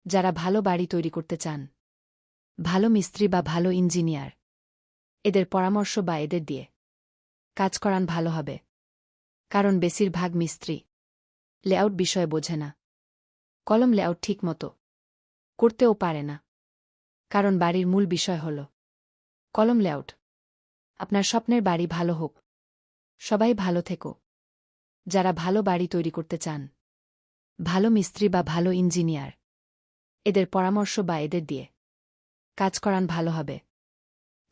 যারা ভালো বাড়ি তৈরি করতে চান, ভালো মিস্ত্রি বা ভালো ইঞ্জিনিয়ার, এদের পরামর্শ বা এদের দিয়ে কাজ করান ভালো হবে। কারণ বেশিরভাগ মিস্ত্রি লেআউট বিষয়ে বোঝে না, কলম লেআউট ঠিক মতো করতেও পারে না। কারণ বাড়ির মূল বিষয় হল কলম লেআউট। আপনার স্বপ্নের বাড়ি ভালো হোক, সবাই ভালো থেকো। যারা ভালো বাড়ি তৈরি করতে চান, ভালো মিস্ত্রি বা ভালো ইঞ্জিনিয়ার, এদের পরামর্শ বা এদের দিয়ে কাজ করান ভালো হবে।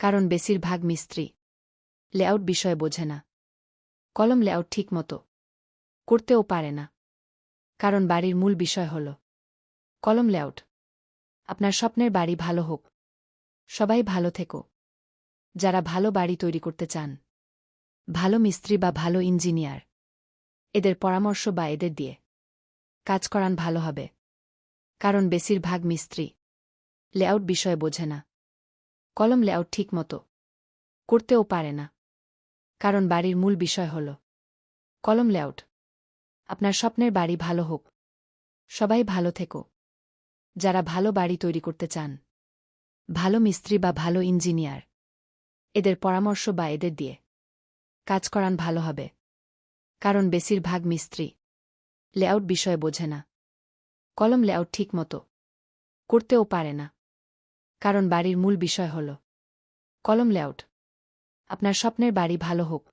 কারণ বেশিরভাগ মিস্ত্রি লেআউট বিষয়ে বোঝে না, কলম লেআউট ঠিক মতো করতেও পারে না। কারণ বাড়ির মূল বিষয় হল কলম লেআউট। আপনার স্বপ্নের বাড়ি ভালো হোক, সবাই ভালো থেকো। যারা ভালো বাড়ি তৈরি করতে চান, ভালো মিস্ত্রি বা ভালো ইঞ্জিনিয়ার, এদের পরামর্শ বা এদের দিয়ে কাজ করান ভালো হবে। কারণ বেশিরভাগ মিস্ত্রি লেআউট বিষয়ে বোঝে না, কলম লেআউট ঠিক মতো করতেও পারে না। কারণ বাড়ির মূল বিষয় হল কলম লেআউট। আপনার স্বপ্নের বাড়ি ভালো হোক, সবাই ভালো থেকো। যারা ভালো বাড়ি তৈরি করতে চান, ভালো মিস্ত্রি বা ভালো ইঞ্জিনিয়ার, এদের পরামর্শ বা এদের দিয়ে কাজ করান ভালো হবে। কারণ বেশিরভাগ মিস্ত্রি লেআউট বিষয়ে বোঝে না, কলম লেআউট ঠিক মতো করতেও পারে না। কারণ বাড়ির মূল বিষয় হল কলম লেআউট। আপনার স্বপ্নের বাড়ি ভালো হোক,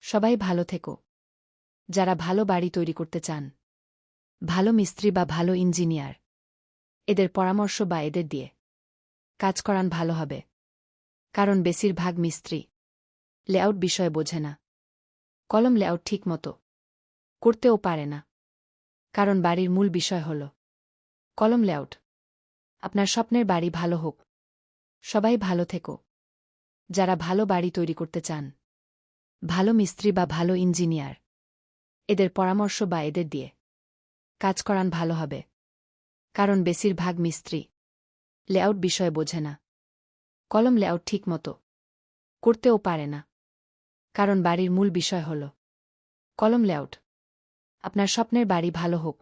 সবাই ভালো থেকো। যারা ভালো বাড়ি তৈরি করতে চান, ভালো মিস্ত্রি বা ভালো ইঞ্জিনিয়ার, এদের পরামর্শ বা এদের দিয়ে কাজ করান ভালো হবে। কারণ বেশিরভাগ মিস্ত্রি লেআউট বিষয়ে বোঝে না, কলম লেআউট ঠিক মতো করতেও পারে না। কারণ বাড়ির মূল বিষয় হল কলম লেআউট। আপনার স্বপ্নের বাড়ি ভালো হোক, সবাই ভালো থেকো। যারা ভালো বাড়ি তৈরি করতে চান, ভালো মিস্ত্রি বা ভালো ইঞ্জিনিয়ার, এদের পরামর্শ বা এদের দিয়ে কাজ করান ভালো হবে। কারণ বেশিরভাগ মিস্ত্রি লেআউট বিষয়ে বোঝে না, কলম লেআউট ঠিক মতো করতেও পারে না। কারণ বাড়ির মূল বিষয় হল কলম লেআউট। আপনার স্বপ্নের বাড়ি ভালো হোক,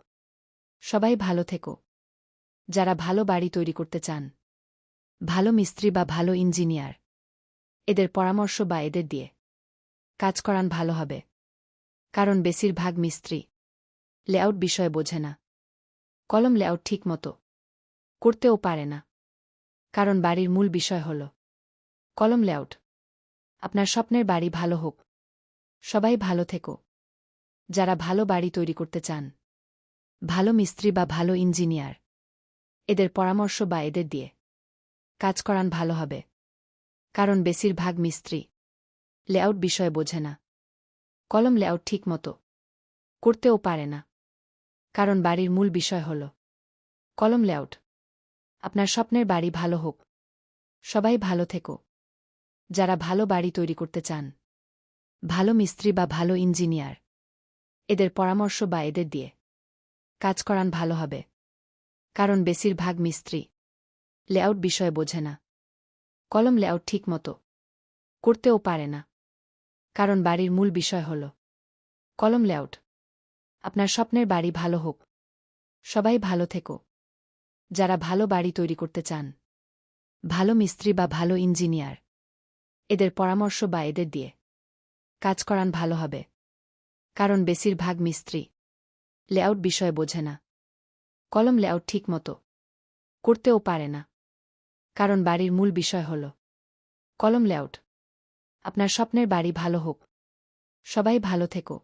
সবাই ভালো থেকো। যারা ভালো বাড়ি তৈরি করতে চান, ভালো মিস্ত্রি বা ভালো ইঞ্জিনিয়ার, এদের পরামর্শ বা এদের দিয়ে কাজ করান ভালো হবে। কারণ বেশিরভাগ মিস্ত্রি লেআউট বিষয়ে বোঝে না, কলম লেআউট ঠিক মতো করতেও পারে না। কারণ বাড়ির মূল বিষয় হল কলম লেআউট। আপনার স্বপ্নের বাড়ি ভালো হোক, সবাই ভালো থেকো। যারা ভালো বাড়ি তৈরি করতে চান, ভালো মিস্ত্রি বা ভালো ইঞ্জিনিয়ার, এদের পরামর্শ বা এদের দিয়ে কাজ করান ভালো হবে। কারণ বেশিরভাগ মিস্ত্রি লেআউট বিষয়ে বোঝে না, কলম লেআউট ঠিক মতো করতেও পারে না। কারণ বাড়ির মূল বিষয় হল কলম লেআউট। আপনার স্বপ্নের বাড়ি ভালো হোক, সবাই ভালো থেকো। যারা ভালো বাড়ি তৈরি করতে চান, ভালো মিস্ত্রি বা ভালো ইঞ্জিনিয়ার, এদের পরামর্শ বা এদের দিয়ে কাজ করান ভালো হবে। কারণ বেশিরভাগ মিস্ত্রি লেআউট বিষয়ে বোঝে না, কলম লেআউট ঠিক মতো করতেও পারে না। কারণ বাড়ির মূল বিষয় হল কলম লেআউট। আপনার স্বপ্নের বাড়ি ভালো হোক, সবাই ভালো থেকো। যারা ভালো বাড়ি তৈরি করতে চান, ভালো মিস্ত্রি বা ভালো ইঞ্জিনিয়ার, এদের পরামর্শ বা এদের দিয়ে কাজ করান ভালো হবে। কারণ বেশিরভাগ মিস্ত্রি লেআউট বিষয়ে বোঝে না, কলম লেআউট ঠিক মতো করতেও পারে না। কারণ বাড়ির মূল বিষয় হল কলম লেআউট। আপনার স্বপ্নের বাড়ি ভালো হোক, সবাই ভালো থেকো।